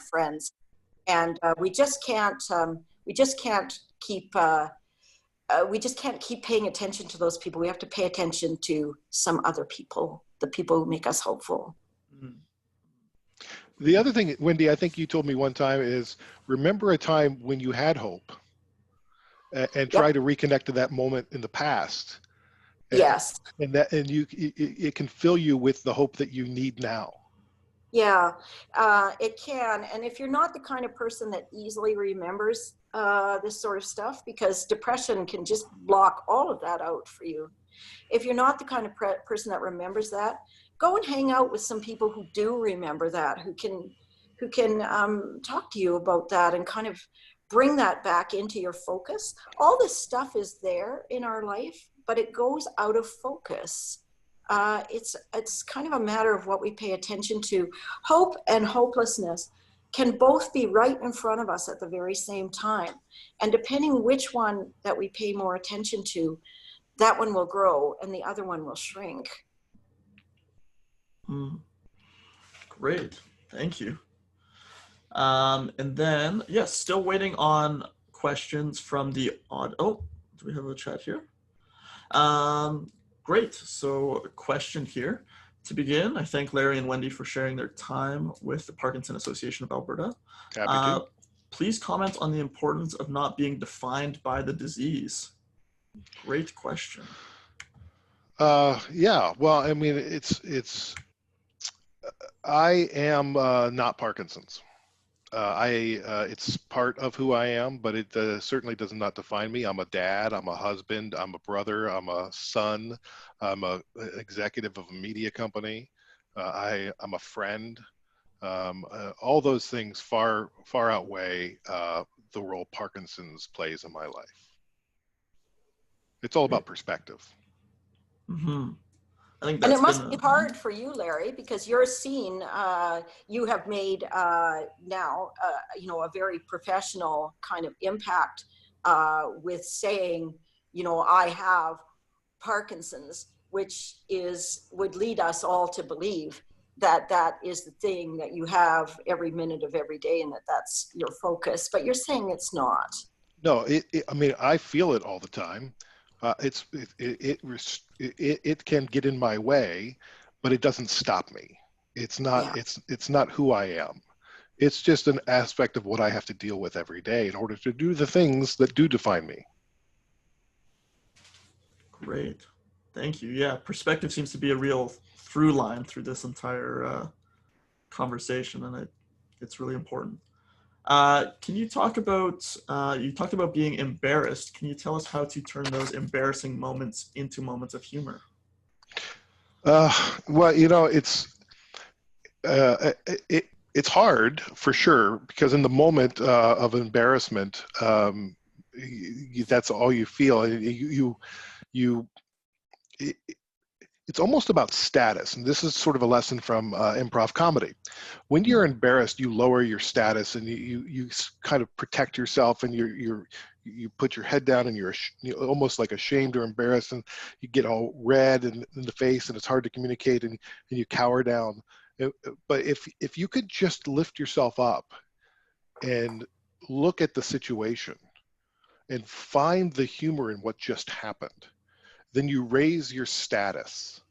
[SPEAKER 3] friends. And we just can't keep paying attention to those people. We have to pay attention to some other people, the people who make us hopeful.
[SPEAKER 2] The other thing, Wendy, I think you told me one time is, remember a time when you had hope, and try to reconnect to that moment in the past.
[SPEAKER 3] Yes.
[SPEAKER 2] And it can fill you with the hope that you need now.
[SPEAKER 3] Yeah, it can. And if you're not the kind of person that easily remembers this sort of stuff, because depression can just block all of that out for you. If you're not the kind of person that remembers that, go and hang out with some people who do remember that, who can talk to you about that and kind of bring that back into your focus. All this stuff is there in our life, but it goes out of focus. It's kind of a matter of what we pay attention to. Hope and hopelessness can both be right in front of us at the very same time. And depending which one that we pay more attention to, that one will grow and the other one will shrink.
[SPEAKER 1] Great, thank you. And then, yes, still waiting on questions from the do we have a chat here? Great, so a question here. To begin, I thank Larry and Wendy for sharing their time with the Parkinson Association of Alberta.
[SPEAKER 2] Happy to.
[SPEAKER 1] Please comment on the importance of not being defined by the disease. Great question.
[SPEAKER 2] Yeah, well, I mean, I am not Parkinson's. It's part of who I am, but it certainly does not define me. I'm a dad, I'm a husband, I'm a brother, I'm a son, I'm an executive of a media company, I'm a friend. All those things far outweigh the role Parkinson's plays in my life. It's all about perspective.
[SPEAKER 1] Mm-hmm. I think
[SPEAKER 3] and it must be hard for you, Larry, because you're seen, you have made now, a very professional kind of impact with saying, I have Parkinson's, which would lead us all to believe that is the thing that you have every minute of every day and that's your focus, but you're saying it's not.
[SPEAKER 2] No, I mean, I feel it all the time. It can get in my way, but it doesn't stop me. It's not,
[SPEAKER 3] Yeah.
[SPEAKER 2] it's not who I am. It's just an aspect of what I have to deal with every day in order to do the things that do define me.
[SPEAKER 1] Great. Thank you. Yeah, perspective seems to be a real through line through this entire conversation, and it's really important. Can you talk about, you talked about being embarrassed. Can you tell us how to turn those embarrassing moments into moments of humor?
[SPEAKER 2] Well, you know, it's hard for sure, because in the moment of embarrassment, that's all you feel. It's almost about status, and this is sort of a lesson from improv comedy. When you're embarrassed, you lower your status, and you kind of protect yourself, and you put your head down, and you're almost like ashamed or embarrassed, and you get all red in the face, and it's hard to communicate, and you cower down. But if you could just lift yourself up and look at the situation and find the humor in what just happened, then you raise your status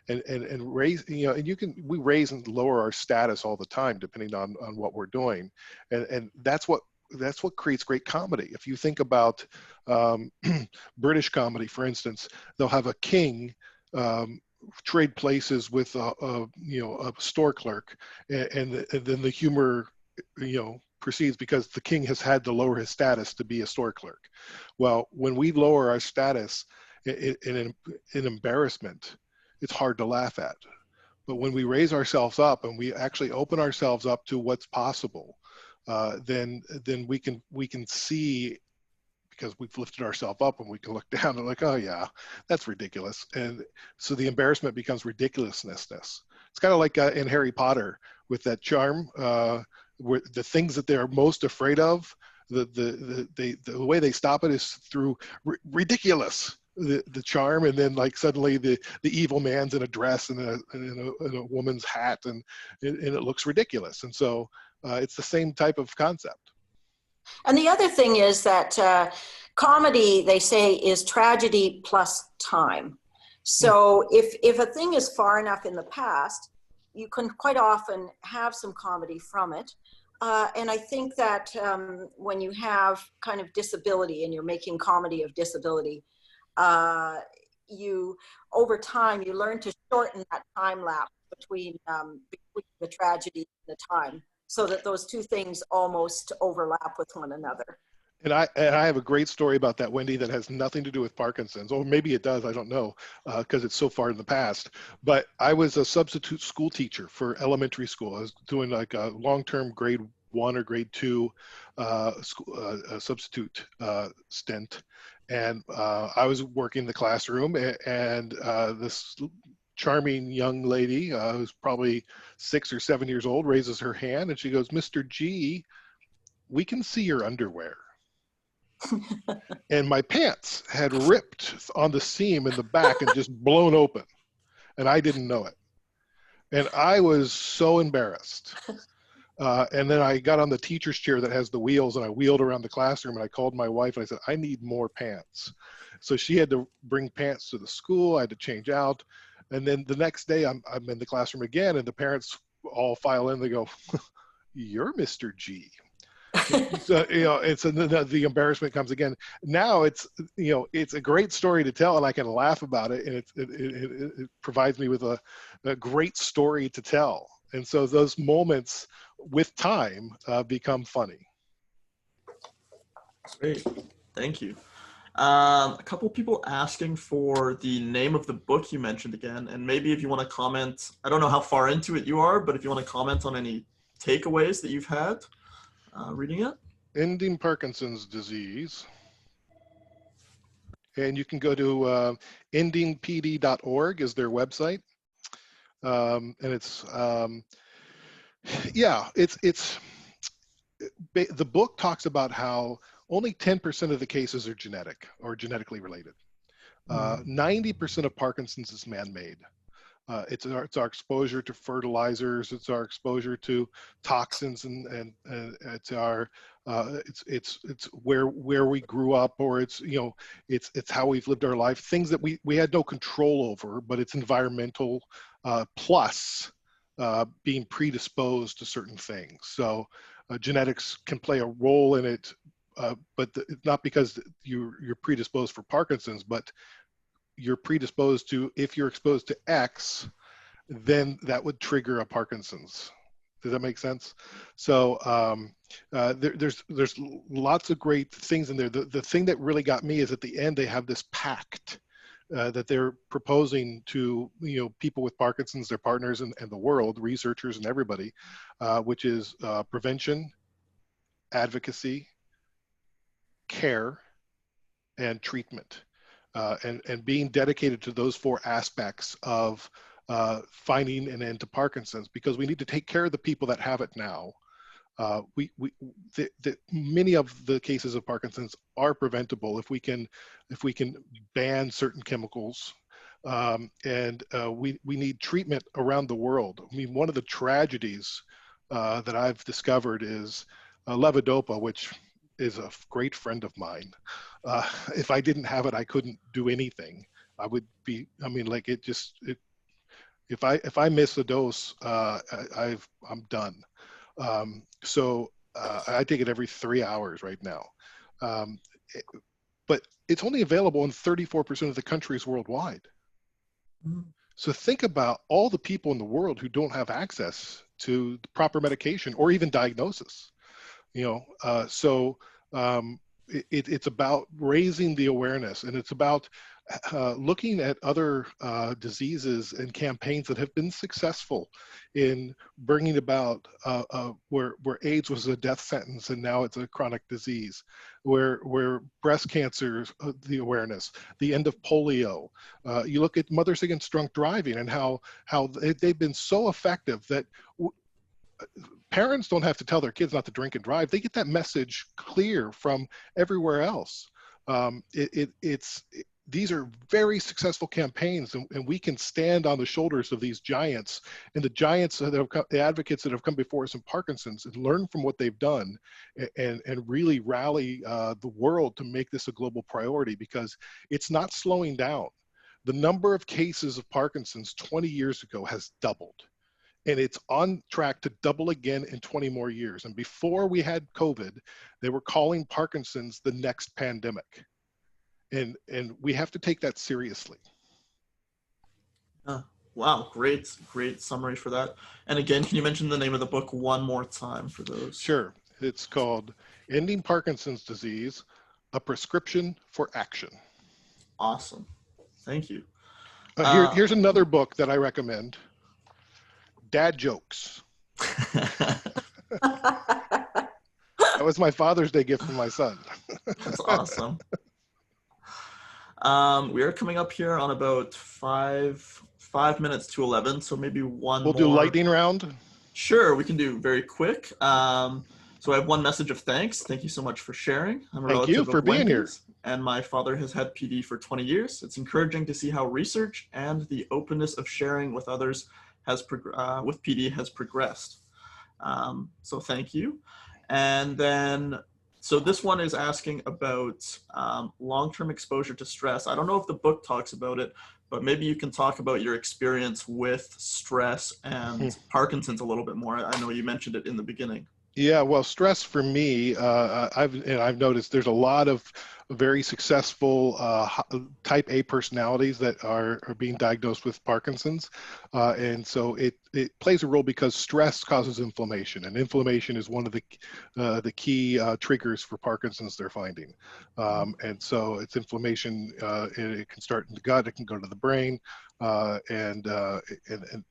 [SPEAKER 2] and raise, you know, and we raise and lower our status all the time, depending on what we're doing. And that's what creates great comedy. If you think about British comedy, for instance, they'll have a king trade places with a store clerk, and then the humor, proceeds because the king has had to lower his status to be a store clerk. Well, when we lower our status in embarrassment, it's hard to laugh at. But when we raise ourselves up and we actually open ourselves up to what's possible, then we can see, because we've lifted ourselves up, and we can look down and like, oh yeah, that's ridiculous. And so the embarrassment becomes ridiculousness. It's kind of like in Harry Potter with that charm, where the things that they're most afraid of, the way they stop it is through ridiculous, the charm, and then like suddenly the evil man's in a dress and in a woman's hat, and it looks ridiculous. And so it's the same type of concept.
[SPEAKER 3] And the other thing is that comedy, they say, is tragedy plus time. So if a thing is far enough in the past, you can quite often have some comedy from it. And I think that when you have kind of disability and you're making comedy of disability, over time, you learn to shorten that time lapse between the tragedy and the time, so that those two things almost overlap with one another.
[SPEAKER 2] And I have a great story about that, Wendy, that has nothing to do with Parkinson's, or maybe it does, I don't know, because it's so far in the past. But I was a substitute school teacher for elementary school. I was doing like a long-term grade 1 or grade 2 substitute stint. And I was working in the classroom, and this charming young lady who's probably 6 or 7 years old raises her hand, and she goes, "Mr. G, we can see your underwear." And my pants had ripped on the seam in the back and just blown open, and I didn't know it. And I was so embarrassed. And then I got on the teacher's chair that has the wheels, and I wheeled around the classroom, and I called my wife and I said, "I need more pants." So she had to bring pants to the school. I had to change out. And then the next day I'm in the classroom again, and the parents all file in. They go, "You're Mr. G." So, it's the embarrassment comes again. Now it's a great story to tell, and I can laugh about it, and it provides me with a great story to tell. And so those moments with time become funny.
[SPEAKER 1] Great, thank you. A couple people asking for the name of the book you mentioned again, and maybe if you want to comment, I don't know how far into it you are, but if you want to comment on any takeaways that you've had reading it.
[SPEAKER 2] Ending Parkinson's Disease. And you can go to endingpd.org is their website. And it's, the book talks about how only 10% of the cases are genetic or genetically related. 90% of Parkinson's is man-made. It's our exposure to fertilizers. It's our exposure to toxins, and it's our it's where we grew up, or it's it's how we've lived our life. Things that we had no control over, but it's environmental plus being predisposed to certain things. So genetics can play a role in it, but it's not because you're predisposed for Parkinson's, but you're predisposed to, if you're exposed to X, then that would trigger a Parkinson's. Does that make sense? So there's lots of great things in there. The thing that really got me is at the end they have this pact that they're proposing to people with Parkinson's, their partners, and the world, researchers and everybody, which is prevention, advocacy, care, and treatment. And being dedicated to those four aspects of finding an end to Parkinson's, because we need to take care of the people that have it now. Many of the cases of Parkinson's are preventable if we can ban certain chemicals, and we need treatment around the world. I mean, one of the tragedies that I've discovered is Levodopa, which is a great friend of mine. If I didn't have it, I couldn't do anything. I would be, I mean, like if I miss a dose, I'm done. So I take it every 3 hours right now. But it's only available in 34% of the countries worldwide. Mm-hmm. So think about all the people in the world who don't have access to the proper medication or even diagnosis. It's about raising the awareness, and it's about looking at other diseases and campaigns that have been successful in bringing about where AIDS was a death sentence and now it's a chronic disease, where breast cancer, the awareness, the end of polio. You look at Mothers Against Drunk Driving and how they've been so effective that parents don't have to tell their kids not to drink and drive. They get that message clear from everywhere else. These are very successful campaigns, and we can stand on the shoulders of these giants, and the giants that have come, the advocates that have come before us in Parkinson's, and learn from what they've done, and really rally the world to make this a global priority, because it's not slowing down. The number of cases of Parkinson's 20 years ago has doubled. And it's on track to double again in 20 more years. And before we had COVID, they were calling Parkinson's the next pandemic. And we have to take that seriously.
[SPEAKER 1] Wow, great summary for that. And again, can you mention the name of the book one more time for those?
[SPEAKER 2] Sure. It's called Ending Parkinson's Disease, A Prescription for Action. Awesome.
[SPEAKER 1] Thank you.
[SPEAKER 2] Here's another book that I recommend. Dad Jokes. That was my Father's Day gift from my son.
[SPEAKER 1] That's awesome. We are coming up here on about 5 minutes to 11, so maybe we'll
[SPEAKER 2] do lightning round.
[SPEAKER 1] Sure, we can do very quick. So I have one message of thanks. Thank you so much for sharing. I'm a
[SPEAKER 2] Thank you for being here.
[SPEAKER 1] And my father has had PD for 20 years. It's encouraging to see how research and the openness of sharing with others with PD has progressed. So thank you. And then, so this one is asking about long-term exposure to stress. I don't know if the book talks about it, but maybe you can talk about your experience with stress and Parkinson's a little bit more. I know you mentioned it in the beginning.
[SPEAKER 2] Yeah, well, stress for me, I've noticed there's a lot of very successful type A personalities that are being diagnosed with Parkinson's, and so it plays a role because stress causes inflammation, and inflammation is one of the key triggers for Parkinson's they're finding, and so it's inflammation. It can start in the gut, it can go to the brain, and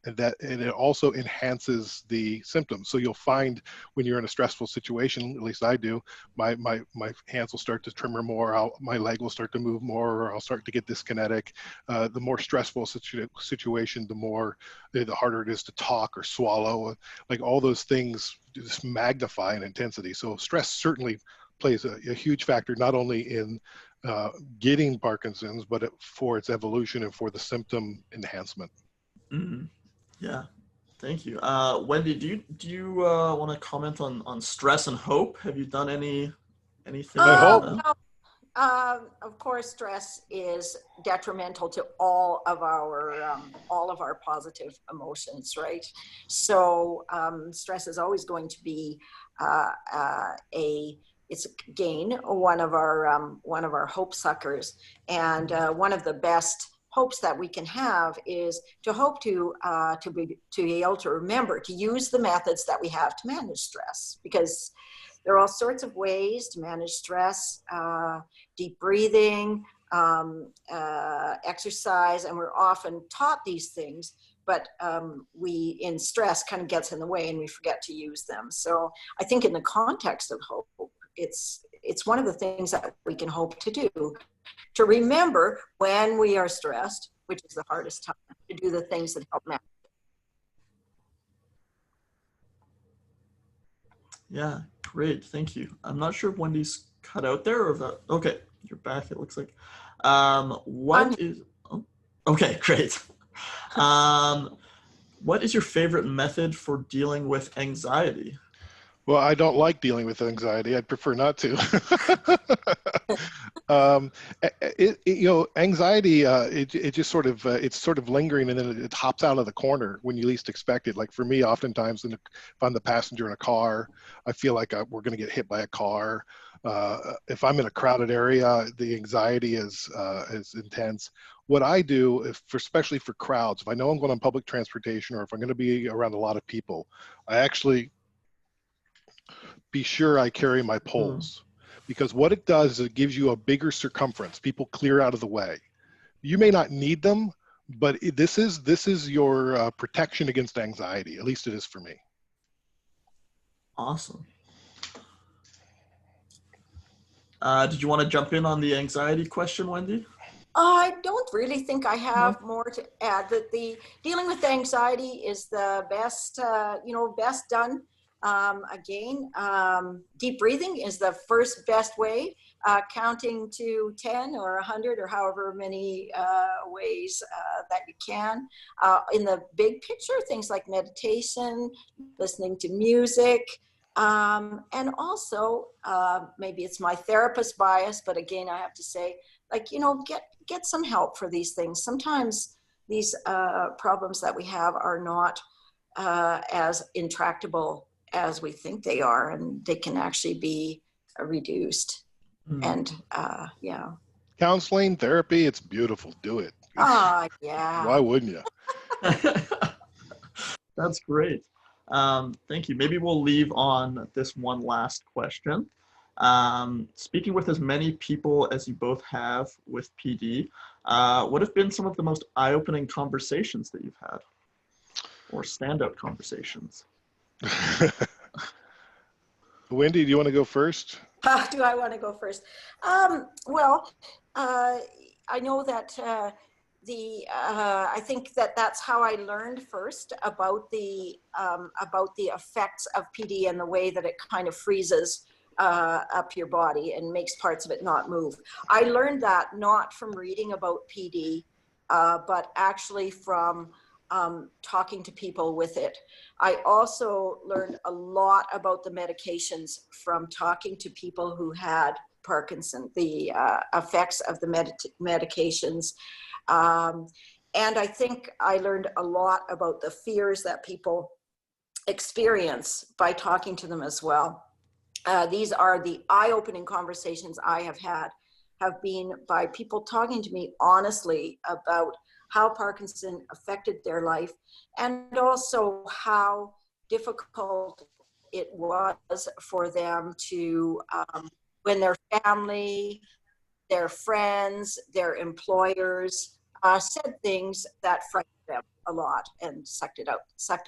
[SPEAKER 2] it also enhances the symptoms. So you'll find when you're in a stressful situation, at least I do, my hands will start to tremor more, my leg will start to move more, or I'll start to get dyskinetic. The more stressful situation, the harder it is to talk or swallow. Like all those things just magnify in intensity. So stress certainly plays a huge factor, not only in getting Parkinson's, but for its evolution and for the symptom enhancement.
[SPEAKER 1] Yeah, thank you. Wendy, do you want to comment on stress and hope? Have you done anything
[SPEAKER 2] I
[SPEAKER 1] on
[SPEAKER 2] hope.
[SPEAKER 1] that?
[SPEAKER 3] Well, of course, stress is detrimental to all of our positive emotions, right? So stress is always going to be it's again one of our hope suckers, and one of the best hopes that we can have is to hope to be able to remember to use the methods that we have to manage stress, because there are all sorts of ways to manage stress, deep breathing, exercise, and we're often taught these things, but we, in stress, kind of gets in the way and we forget to use them. So I think in the context of hope, it's one of the things that we can hope to do, to remember when we are stressed, which is the hardest time, to do the things that help manage.
[SPEAKER 1] Yeah, great. Thank you. I'm not sure if Wendy's cut out there or if that. Okay, you're back. It looks like. What is? Oh, okay, great. What is your favorite method for dealing with anxiety?
[SPEAKER 2] Well, I don't like dealing with anxiety. I'd prefer not to. Anxiety, it just sort of, it's sort of lingering, and then it hops out of the corner when you least expect it. Like for me, oftentimes, if I'm the passenger in a car, I feel like we're going to get hit by a car. If I'm in a crowded area, the anxiety is intense. What I do, especially for crowds, if I know I'm going on public transportation or if I'm going to be around a lot of people, I actually be sure I carry my poles, because what it does is it gives you a bigger circumference. People clear out of the way. You may not need them, but this is your protection against anxiety. At least it is for me.
[SPEAKER 1] Awesome. Did you want to jump in on the anxiety question, Wendy?
[SPEAKER 3] I don't really think I have more to add. That the dealing with anxiety is the best, best done. Deep breathing is the first best way. Counting to 10 or 100 or however many ways that you can. In the big picture, things like meditation, listening to music, and also maybe it's my therapist bias, but again, I have to say, get some help for these things. Sometimes these problems that we have are not as intractable as we think they are, and they can actually be reduced. And yeah.
[SPEAKER 2] Counseling, therapy, it's beautiful. Do it.
[SPEAKER 3] Yeah.
[SPEAKER 2] Why wouldn't you?
[SPEAKER 1] That's great. Thank you. Maybe we'll leave on this one last question. Speaking with as many people as you both have with PD, what have been some of the most eye-opening conversations that you've had, or standout conversations?
[SPEAKER 2] Wendy, do you want to go first?
[SPEAKER 3] Do I want to go first? Well, I know that I think that's how I learned first about the effects of PD and the way that it kind of freezes up your body and makes parts of it not move. I learned that not from reading about PD, but actually from talking to people with it. I also learned a lot about the medications from talking to people who had Parkinson, the effects of the medications. And I think I learned a lot about the fears that people experience by talking to them as well. These are the eye-opening conversations I have been by people talking to me honestly about how Parkinson affected their life, and also how difficult it was for them to, when their family, their friends, their employers said things that frightened them a lot and sucked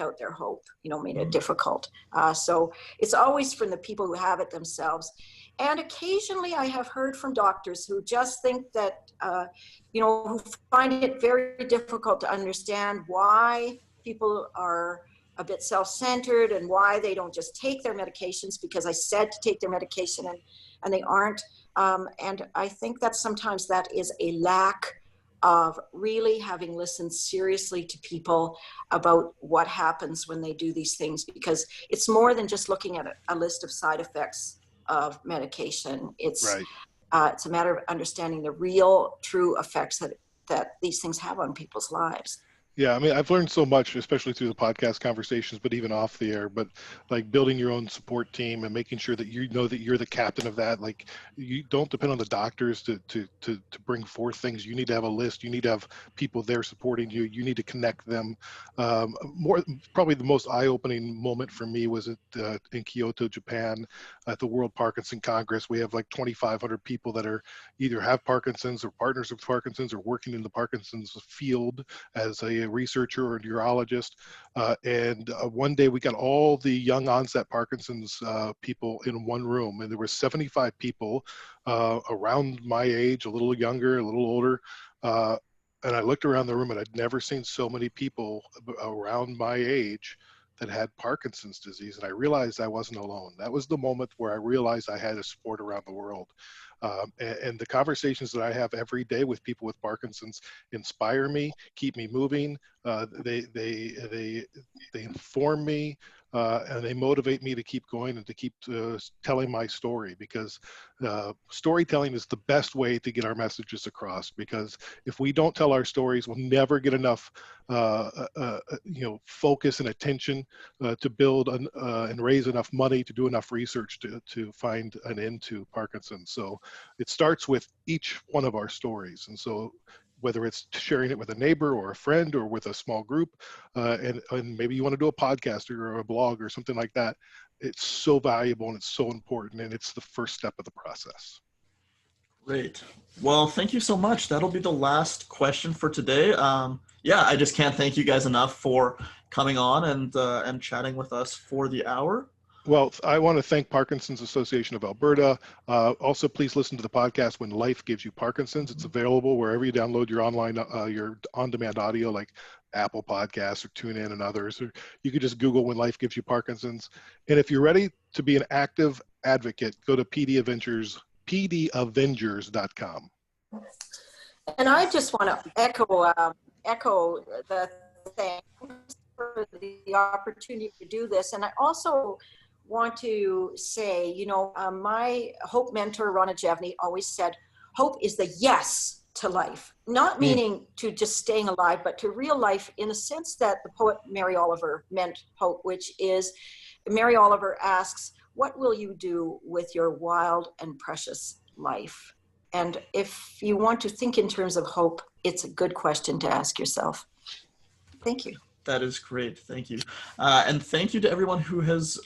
[SPEAKER 3] out their hope, made it difficult. So it's always from the people who have it themselves. And occasionally I have heard from doctors who just think that, who find it very difficult to understand why people are a bit self-centered and why they don't just take their medications because I said to take their medication and they aren't. And I think that sometimes that is a lack of really having listened seriously to people about what happens when they do these things, because it's more than just looking at a list of side effects of medication. It's
[SPEAKER 2] Right.
[SPEAKER 3] it's a matter of understanding the real, true effects that these things have on people's lives.
[SPEAKER 2] Yeah, I mean, I've learned so much, especially through the podcast conversations, but even off the air. But like building your own support team and making sure that you know that you're the captain of that. Like, you don't depend on the doctors to bring forth things. You need to have a list. You need to have people there supporting you. You need to connect them. Probably the most eye-opening moment for me was in Kyoto, Japan, at the World Parkinson Congress. We have like 2,500 people that are either have Parkinson's or partners with Parkinson's or working in the Parkinson's field as a researcher or a neurologist. One day we got all the young onset Parkinson's people in one room, and there were 75 people around my age, a little younger, a little older. And I looked around the room, and I'd never seen so many people around my age that had Parkinson's disease. And I realized I wasn't alone. That was the moment where I realized I had a support around the world. And the conversations that I have every day with people with Parkinson's inspire me, keep me moving. They inform me, and they motivate me to keep going and to keep telling my story, because storytelling is the best way to get our messages across. Because if we don't tell our stories, we'll never get enough focus and attention to build and raise enough money to do enough research to find an end to Parkinson's. So it starts with each one of our stories. And so whether it's sharing it with a neighbor or a friend or with a small group, and maybe you want to do a podcast or a blog or something like that, it's so valuable and it's so important, and it's the first step of the process.
[SPEAKER 1] Great. Well, thank you so much. That'll be the last question for today. Yeah, I just can't thank you guys enough for coming on and chatting with us for the hour.
[SPEAKER 2] Well, I want to thank Parkinson's Association of Alberta. Also, please listen to the podcast When Life Gives You Parkinson's. It's available wherever you download your your on-demand audio, like Apple Podcasts or TuneIn and others. Or you could just Google When Life Gives You Parkinson's. And if you're ready to be an active advocate, go to pdavengers.com.
[SPEAKER 3] And I just want to echo the thanks for the opportunity to do this. And I also want to say, my hope mentor, Ronna Jevney, always said, hope is the yes to life, not meaning to just staying alive, but to real life, in the sense that the poet Mary Oliver meant hope, which is, Mary Oliver asks, what will you do with your wild and precious life? And if you want to think in terms of hope, it's a good question to ask yourself. Thank you.
[SPEAKER 1] That is great. Thank you. And thank you to everyone who has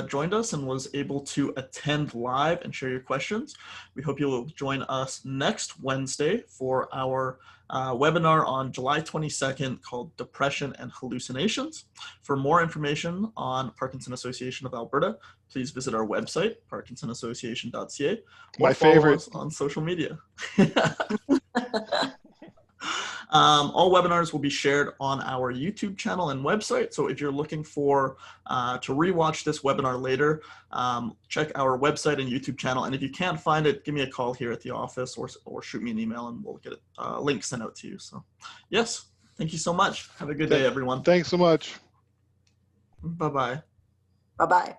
[SPEAKER 1] joined us and was able to attend live and share your questions. We hope you'll join us next Wednesday for our webinar on July 22nd called Depression and Hallucinations. For more information on Parkinson Association of Alberta, please visit our website, parkinsonassociation.ca, or follow us on social media. All webinars will be shared on our YouTube channel and website. So if you're looking for to rewatch this webinar later, check our website and YouTube channel. And if you can't find it, give me a call here at the office or shoot me an email and we'll get a link sent out to you. So yes, thank you so much. Have a good day, everyone.
[SPEAKER 2] Thanks so much.
[SPEAKER 1] Bye-bye.
[SPEAKER 3] Bye-bye.